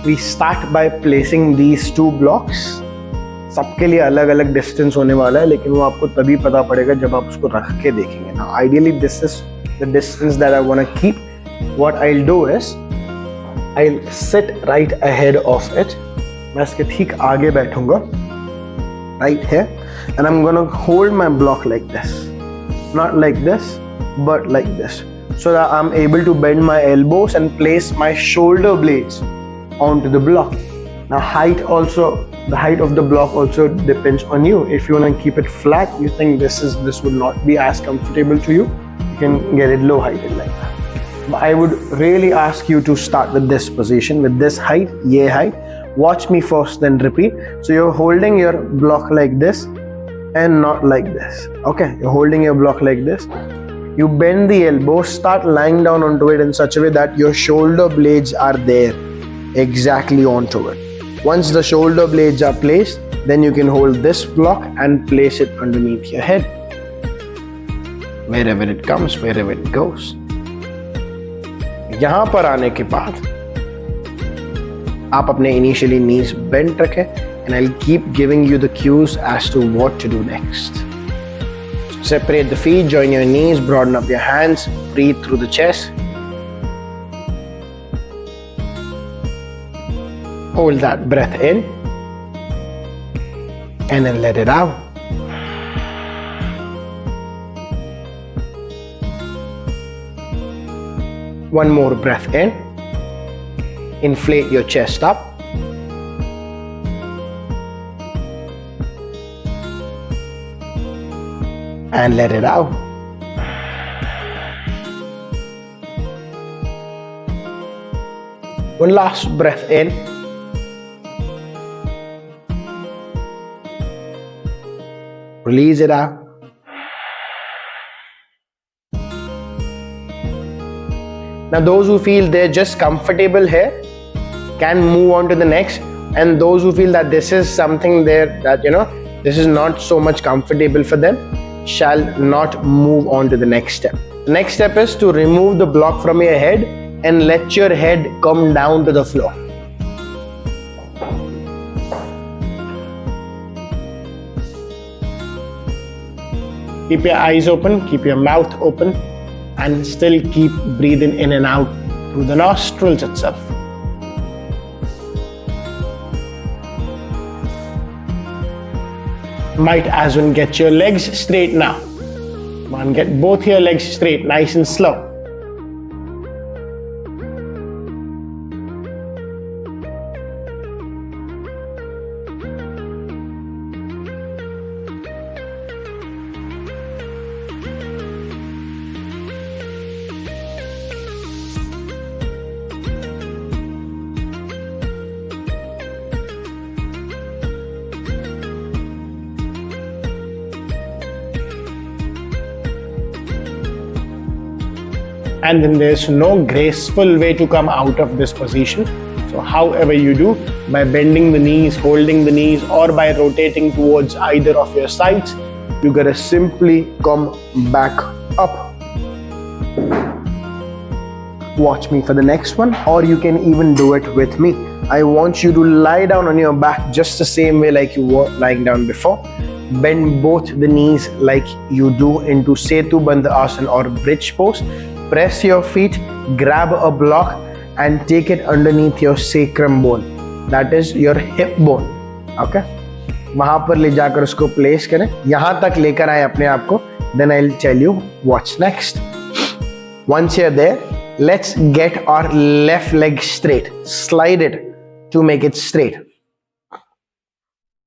we start by placing these two blocks. सबके लिए अलग अलग डिस्टेंस होने वाला है, लेकिन वो आपको तभी पता पड़ेगा जब आप उसको रख के देखेंगे ना. Ideally this is the distance that I want to keep. What I'll do is I'll sit right ahead of it. मैं इसके ठीक आगे बैठूंगा, right here, and I'm gonna hold my block like this, not like this but like this, so that I'm able to bend my elbows and place my shoulder blades onto the block. Now the height of the block also depends on you. If you want to keep it flat, you think this would not be as comfortable to you, you can get it low heighted like that. But I would really ask you to start with this position, with this height, ye height. Watch me first, then repeat. So you're holding your block like this and not like this. Okay, you're holding your block like this. You bend the elbow, start lying down onto it in such a way that your shoulder blades are there, exactly onto it. Once the shoulder blades are placed, then you can hold this block and place it underneath your head. Wherever it comes, wherever it goes. यहाँ पर आने के बाद आप अपने initially knees bent रखें, and I'll keep giving you the cues as to what to do next. So separate the feet, join your knees, broaden up your hands, breathe through the chest. Hold that breath in and then let it out. One more breath in. Inflate your chest up. And let it out. One last breath in. Release it out. Now those who feel they're just comfortable here can move on to the next, and those who feel that this is something there that this is not so much comfortable for them shall not move on to the next step. The next step is to remove the block from your head and let your head come down to the floor. Keep your eyes open, keep your mouth open, and still keep breathing in and out through the nostrils itself. Might as well get your legs straight now. Come on, get both your legs straight, nice and slow. And then there's no graceful way to come out of this position. So however you do, by bending the knees, holding the knees, or by rotating towards either of your sides, you gotta simply come back up. Watch me for the next one, or you can even do it with me. I want you to lie down on your back just the same way like you were lying down before. Bend both the knees like you do into Setu Bandhasana or bridge pose. Press your feet, grab a block and take it underneath your sacrum bone. That is your hip bone. Okay? वहाँ पर ले जाकर उसको place करें. यहाँ तक लेकर आए अपने आप को. Then I'll tell you what's next. Once you're there, let's get our left leg straight. Slide it to make it straight.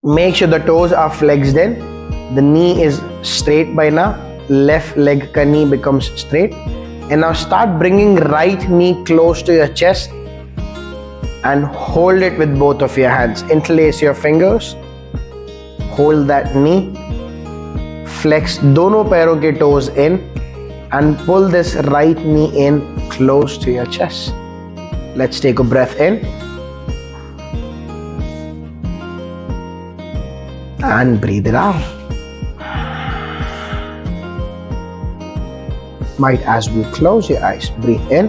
Make sure the toes are flexed in. The knee is straight by now. Left leg ka knee becomes straight. And now start bringing right knee close to your chest and hold it with both of your hands. Interlace your fingers. Hold that knee. Flex दोनों पैरों के toes in and pull this right knee in close to your chest. Let's take a breath in and breathe it out. Might as well close your eyes. Breathe in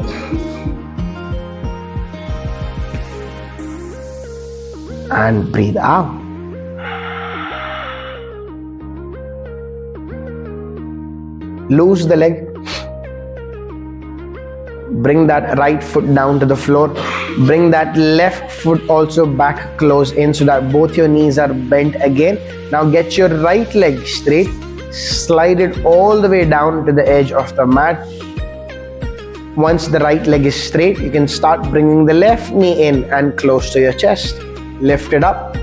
And breathe out. Loose the leg. Bring that right foot down to the floor. Bring that left foot also back close in so that both your knees are bent again. Now get your right leg straight. Slide it all the way down to the edge of the mat. Once the right leg is straight, you can start bringing the left knee in and close to your chest. Lift it up.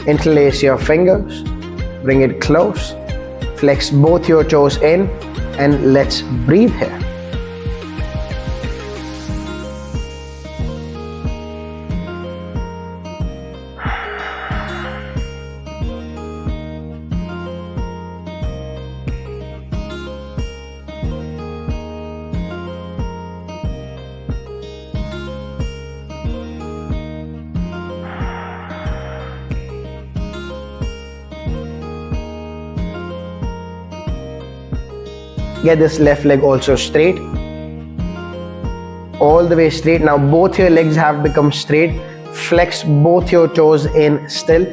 Interlace your fingers. Bring it close. Flex both your toes in and let's breathe here. Get this left leg also straight. All the way straight. Now both your legs have become straight. Flex both your toes in still.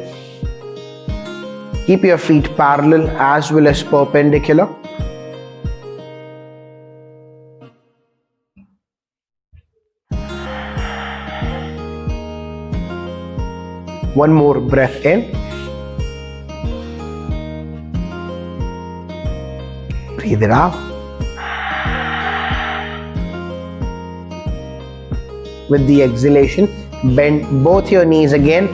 Keep your feet parallel as well as perpendicular. One more breath in. Breathe it out. With the exhalation, bend both your knees again.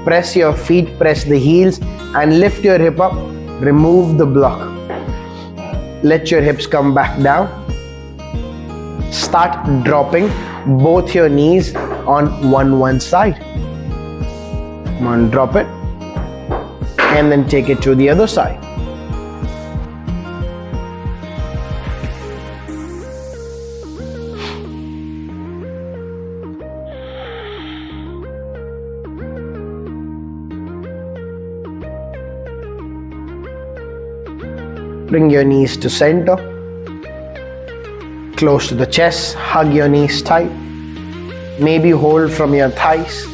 Press your feet, press the heels and lift your hip up. Remove the block. Let your hips come back down. Start dropping both your knees on one side. Come on, drop it. And then take it to the other side. Bring your knees to center, close to the chest, hug your knees tight, maybe hold from your thighs,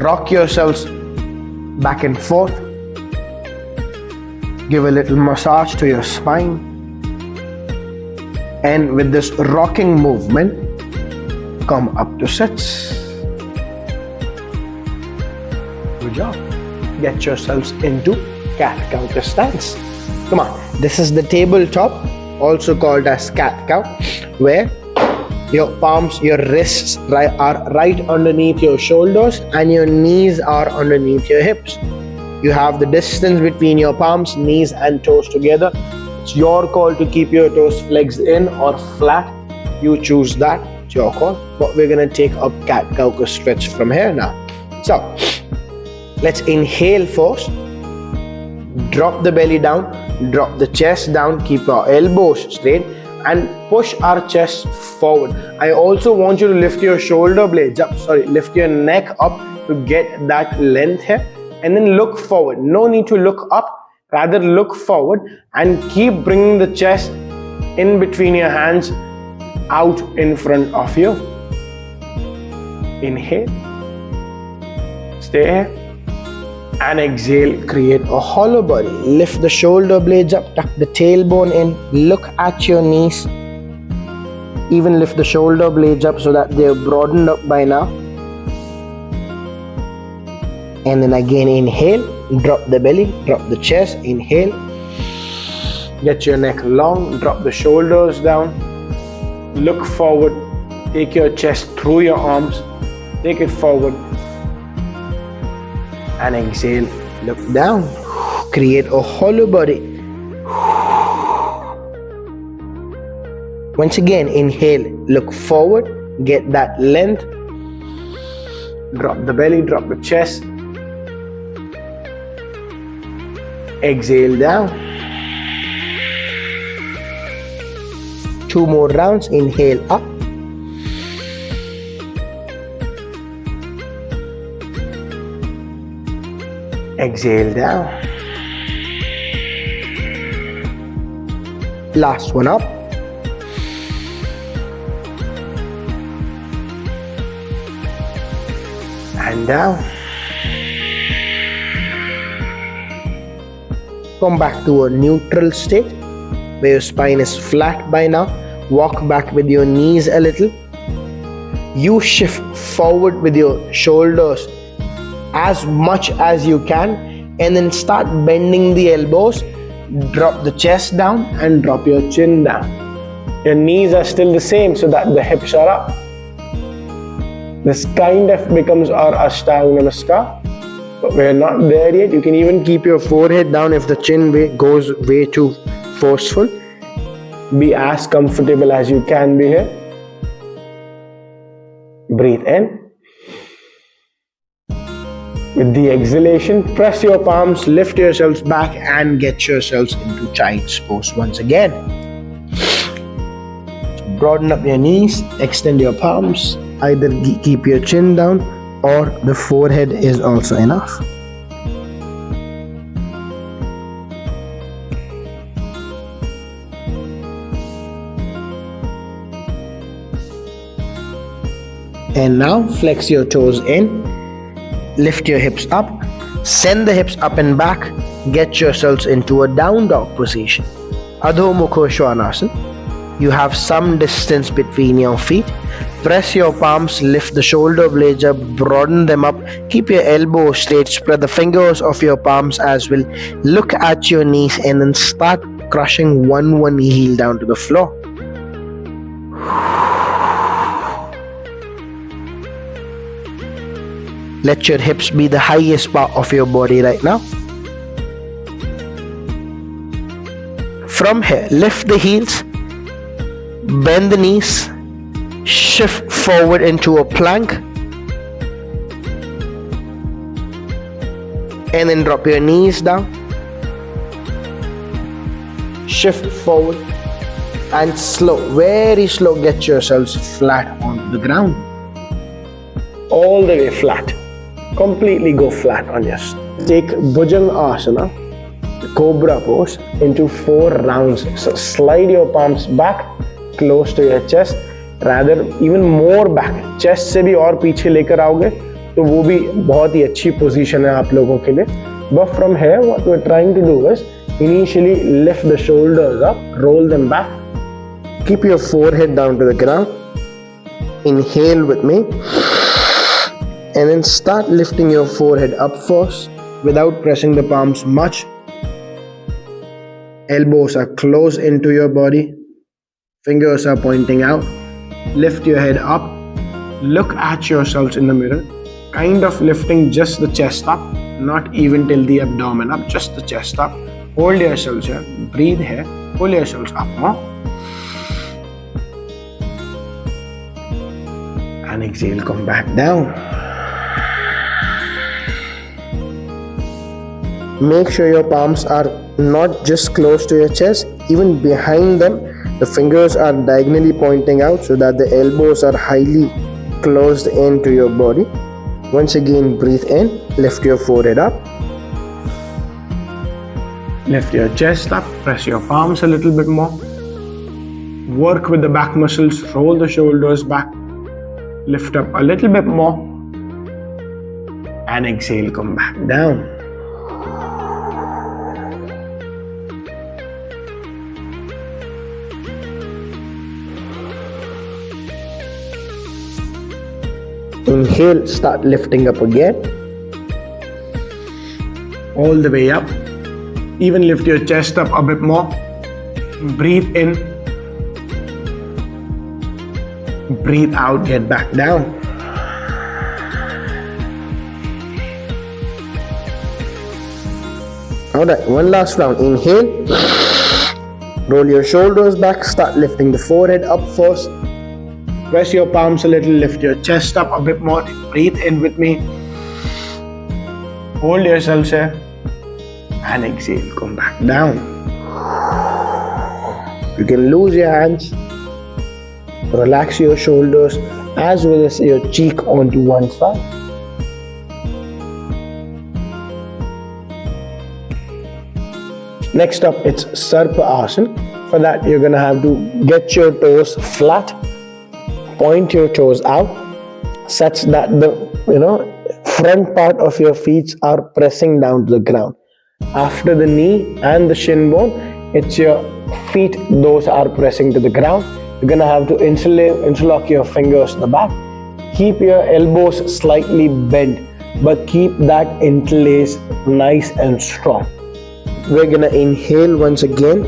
rock yourselves back and forth, give a little massage to your spine, and with this rocking movement, come up to sits. Good job. Get yourselves into cat-cow stance. Come on. This is the tabletop, also called as cat-cow, where your palms, your wrists are right underneath your shoulders and your knees are underneath your hips. You have the distance between your palms, knees and toes together. It's your call to keep your toes flexed in or flat. You choose that. It's your call. But we're going to take up cat-cow stretch from here now. So, let's inhale first. Drop the belly down, drop the chest down, keep our elbows straight and push our chest forward. I also want you to lift your shoulder blades up, lift your neck up to get that length here and then look forward. No need to look up, rather look forward and keep bringing the chest in between your hands out in front of you. Inhale, stay here. And exhale, create a hollow body. Lift the shoulder blades up, tuck the tailbone in, look at your knees. Even lift the shoulder blades up so that they're broadened up by now. And then again inhale, drop the belly, drop the chest, inhale. Get your neck long, drop the shoulders down. Look forward, take your chest through your arms, take it forward. And exhale, look down, create a hollow body. Once again, inhale, look forward, get that length. Drop the belly, drop the chest. Exhale down. 2 more rounds, inhale up. Exhale down. Last one up. And down. Come back to a neutral state where your spine is flat by now. Walk back with your knees a little. You shift forward with your shoulders as much as you can, and then start bending the elbows. Drop the chest down and drop your chin down. Your knees are still the same so that the hips are up. This kind of becomes our Ashtanga Namaskar, but we're not there yet. You can even keep your forehead down if the chin goes way too forceful. Be as comfortable as you can be here. Breathe in. With the exhalation, press your palms, lift yourselves back and get yourselves into Child's Pose once again. So broaden up your knees, extend your palms, either keep your chin down or the forehead is also enough. And now flex your toes in. Lift your hips up, send the hips up and back, get yourselves into a down dog position. Adho Mukha Svanasana. You have some distance between your feet. Press your palms, lift the shoulder blades up, broaden them up, keep your elbows straight, spread the fingers of your palms as well. Look at your knees and then start crushing one knee heel down to the floor. Let your hips be the highest part of your body right now. From here, lift the heels, bend the knees, shift forward into a plank, and then drop your knees down. Shift forward and slow, very slow, get yourselves flat onto the ground. All the way flat. Completely go flat on your stomach. Take Bhujangasana, Cobra Pose, into 4 rounds. So slide your palms back close to your chest, rather even more back. Chest से भी और पीछे लेकर आओगे तो वो भी बहुत ही अच्छी पोजीशन है आप लोगों के लिए. But from here, what we're trying to do is initially lift the shoulders up, roll them back. Keep your forehead down to the ground. Inhale with me. And then start lifting your forehead up first without pressing the palms much. Elbows are close into your body. Fingers are pointing out. Lift your head up. Look at yourselves in the mirror. Kind of lifting just the chest up, not even till the abdomen up, just the chest up. Hold yourselves here. Breathe here. Pull yourselves up more. And exhale, come back down. Make sure your palms are not just close to your chest, even behind them. The fingers are diagonally pointing out so that the elbows are highly closed into your body. Once again, breathe in, lift your forehead up. Lift your chest up, press your palms a little bit more. Work with the back muscles, roll the shoulders back. Lift up a little bit more. And exhale, come back down. Inhale, start lifting up again. All the way up. Even lift your chest up a bit more. Breathe in. Breathe out, get back down. Alright, one last round. Inhale. Roll your shoulders back, start lifting the forehead up first. Press your palms a little, lift your chest up a bit more. Breathe in with me. Hold yourselves here. And exhale, come back down. You can lose your hands. Relax your shoulders as well as your cheek onto one side. Next up, it's Sarpa Asana. For that, you're gonna have to get your toes flat. Point your toes out such that the front part of your feet are pressing down to the ground. After the knee and the shin bone, it's your feet, those are pressing to the ground. You're gonna have to interlock your fingers to the back. Keep your elbows slightly bent, but keep that interlace nice and strong. We're gonna inhale once again.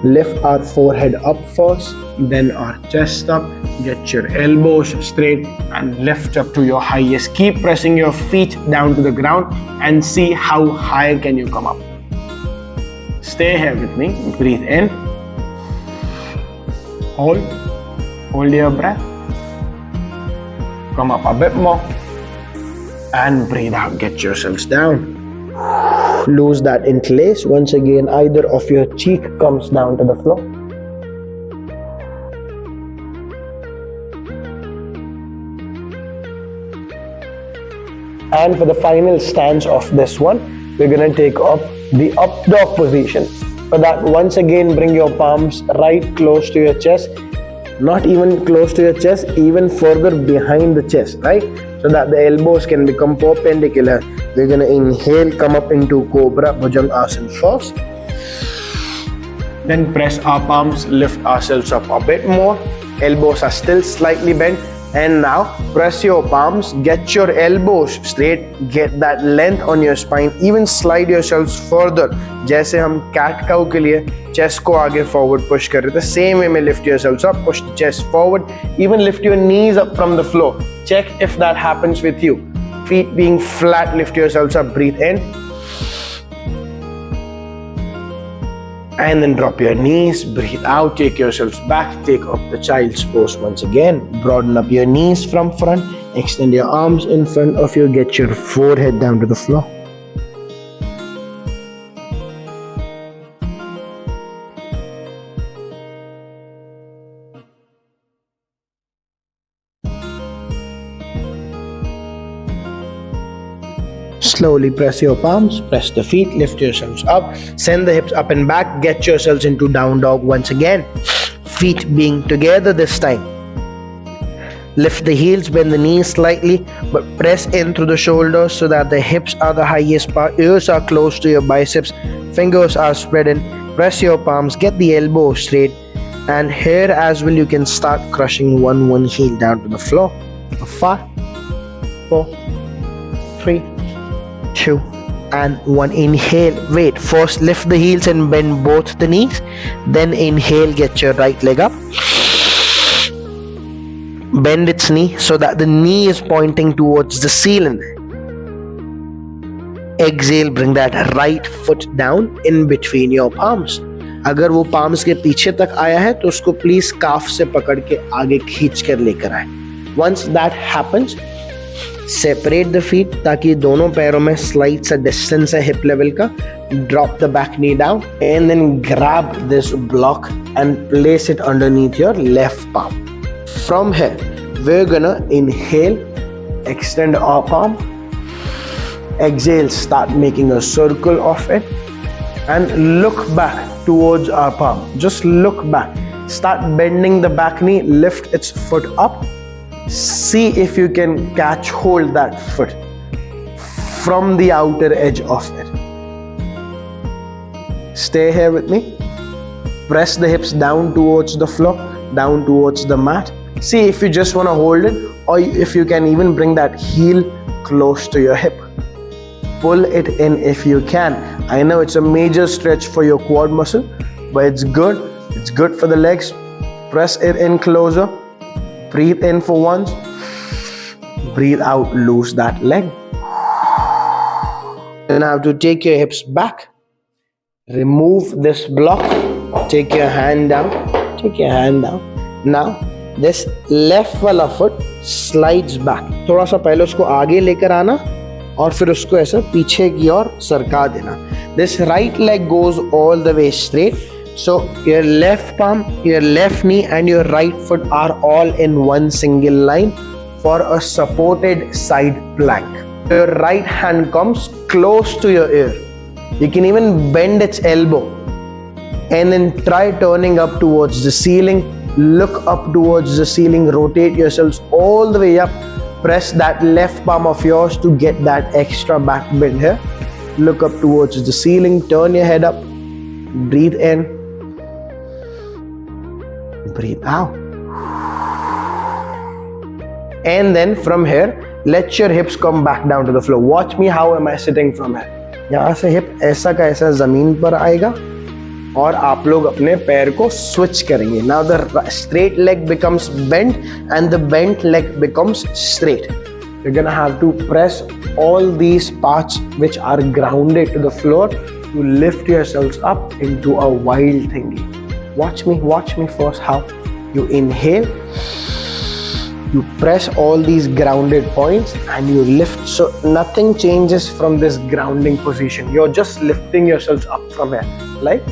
Lift our forehead up first, then our chest up. Get your elbows straight and lift up to your highest. Keep pressing your feet down to the ground and see how high can you come up. Stay here with me. Breathe in. Hold your breath. Come up a bit more and breathe out. Get yourselves down. Lose that interlace. Once again, either of your cheek comes down to the floor. And for the final stance of this one, we're going to take up the up dog position. For that, once again, bring your palms right close to your chest. Not even close to your chest, even further behind the chest, right? So that the elbows can become perpendicular. We're going to inhale, come up into Cobra Bhujangasana first. Then press our palms, lift ourselves up a bit more. Elbows are still slightly bent. And now press your palms, get your elbows straight, get that length on your spine, even slide yourselves further. जैसे हम cat cow के लिए chest को आगे forward push कर रहे थे, same way में lift yourselves up, push the chest forward, even lift your knees up from the floor. Check if that happens with you. Feet being flat, lift yourselves up, breathe in. And then drop your knees, breathe out, take yourselves back, take up the child's pose once again. Broaden up your knees from front, extend your arms in front of you, get your forehead down to the floor. Slowly press your palms, press the feet, lift yourselves up, send the hips up and back, get yourselves into down dog once again. Feet being together this time. Lift the heels, bend the knees slightly, but press in through the shoulders so that the hips are the highest part, ears are close to your biceps, fingers are spread in. Press your palms, get the elbow straight, and here as well you can start crushing one heel down to the floor. 5, 4, 3, 2 and 1. Inhale, wait, first lift the heels and bend both the knees, then inhale, get your right leg up, bend its knee so that the knee is pointing towards the ceiling. Exhale, bring that right foot down in between your palms. अगर वो palms के पीछे तक आया है तो उसको please calf से पकड़ के आगे खींच कर लेकर आए. Once that happens, separate the feet ताकि दोनों पैरों में slight सा distance है hip level का. Drop the back knee down and then grab this block and place it underneath your left palm. From here, we're gonna inhale, extend our palm. Exhale, start making a circle of it and look back towards our palm. Just look back. Start bending the back knee, lift its foot up. See if you can catch hold that foot from the outer edge of it. Stay here with me. Press the hips down towards the floor, down towards the mat. See if you just want to hold it or if you can even bring that heel close to your hip. Pull it in if you can. I know it's a major stretch for your quad muscle, but it's good. It's good for the legs. Press it in closer. Breathe in for once. Breathe out, loose that leg. Then have to take your hips back. Remove this block. Take your hand down. Take your hand down. Now, this left वाला foot slides back. थोड़ा सा पहले उसको आगे लेकर आना और फिर उसको ऐसा पीछे की ओर सरका देना. This right leg goes all the way straight. So your left palm, your left knee and your right foot are all in one single line for a supported side plank. Your right hand comes close to your ear. You can even bend its elbow and then try turning up towards the ceiling. Look up towards the ceiling, rotate yourselves all the way up. Press that left palm of yours to get that extra back bend here. Look up towards the ceiling. Turn your head up. Breathe in. Breathe out. And then from here, let your hips come back down to the floor. Watch me, how am I sitting from here. यहाँ से hip ऐसा का ऐसा ज़मीन पर आएगा और आप लोग अपने पैर को switch करेंगे. Now the straight leg becomes bent and the bent leg becomes straight. You're gonna have to press all these parts which are grounded to the floor to lift yourselves up into a wild thingy. Watch me first how. You inhale. You press all these grounded points and you lift. So nothing changes from this grounding position. You're just lifting yourselves up from here. Like.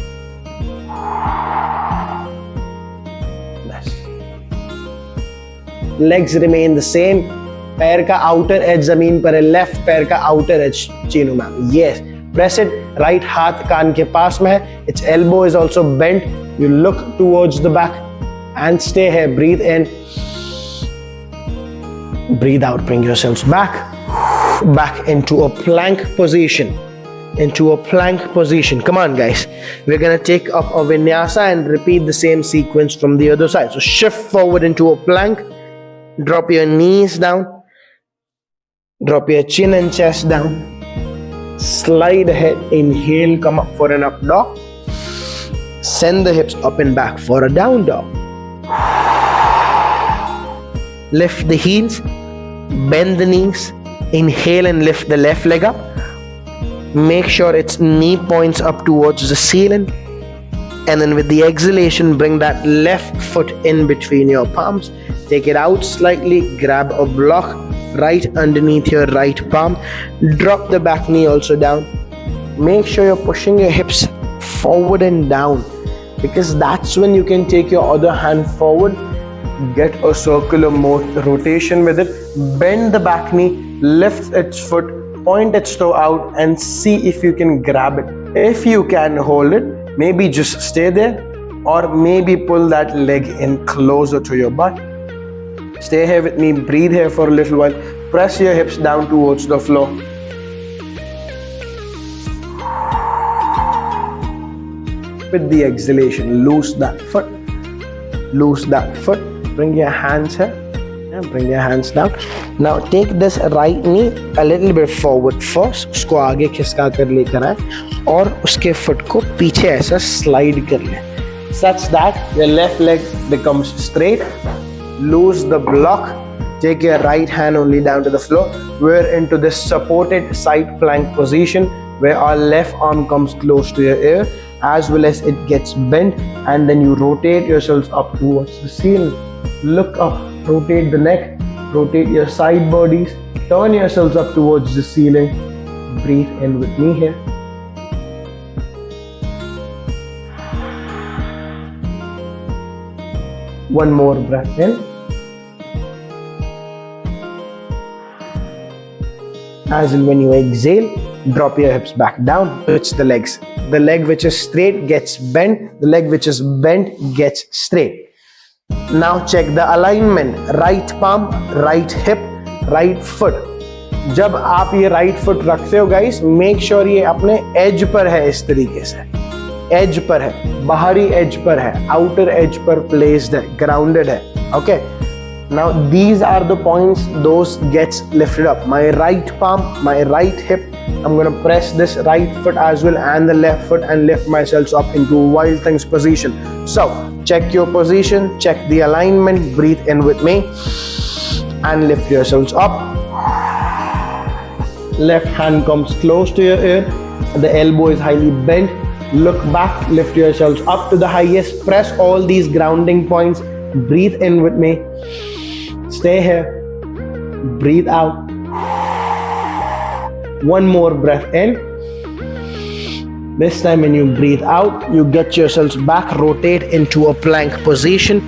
Nice. Legs remain the same. पैर का outer edge जमीन पर है. Left पैर का outer edge Chinu ma'am. Yes. Press it. Right हाथ कान के पास में है. Its elbow is also bent. You look towards the back and stay here. Breathe in. Breathe out, bring yourselves back into a plank position. Come on guys, we're gonna take up a vinyasa and repeat the same sequence from the other side. So shift forward into a plank, drop your knees down, drop your chin and chest down, slide ahead, inhale, come up for an up dog, send the hips up and back for a down dog. Lift the heels, bend the knees, inhale and lift the left leg up. Make sure its knee points up towards the ceiling. And then with the exhalation, bring that left foot in between your palms. Take it out slightly, grab a block right underneath your right palm. Drop the back knee also down. Make sure you're pushing your hips forward and down, because that's when you can take your other hand forward. Get a circular rotation with it. Bend the back knee, lift its foot, point its toe out and see if you can grab it. If you can hold it, maybe just stay there or maybe pull that leg in closer to your butt. Stay here with me, breathe here for a little while. Press your hips down towards the floor. With the exhalation, loose that foot. Loose that foot. Bring your hands here and bring your hands down. Now take this right knee a little bit forward first. उसको आगे खिसका कर लेकर आए और उसके foot को पीछे ऐसा slide कर ले. Such that your left leg becomes straight. Lose the block. Take your right hand only down to the floor. We're into this supported side plank position where our left arm comes close to your ear as well as it gets bent, and then you rotate yourselves up towards the ceiling. Look up, rotate the neck, rotate your side bodies, turn yourselves up towards the ceiling. Breathe in with me here. One more breath in. As in when you exhale, drop your hips back down, touch the legs. The leg which is straight gets bent, the leg which is bent gets straight. Now check the alignment. Right palm, right hip, right foot. जब आप ये right foot रखते हो guys, make sure ये अपने edge पर है इस तरीके से. Edge पर है, बाहरी edge पर है, outer edge पर placed है, grounded है. Okay. Now these are the points those gets lifted up. My right palm, my right hip. I'm gonna press this right foot as well and the left foot and lift myself up into wild things position. So check your position, check the alignment, breathe in with me and lift yourselves up. Left hand comes close to your ear, the elbow is highly bent. Look back, lift yourselves up to the highest, press all these grounding points, breathe in with me. Stay here, breathe out. One more breath in. This time when you breathe out, you get yourselves back, rotate into a plank position.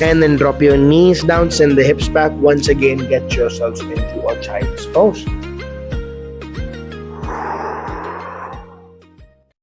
And then drop your knees down, send the hips back. Once again, get yourselves into a child's pose.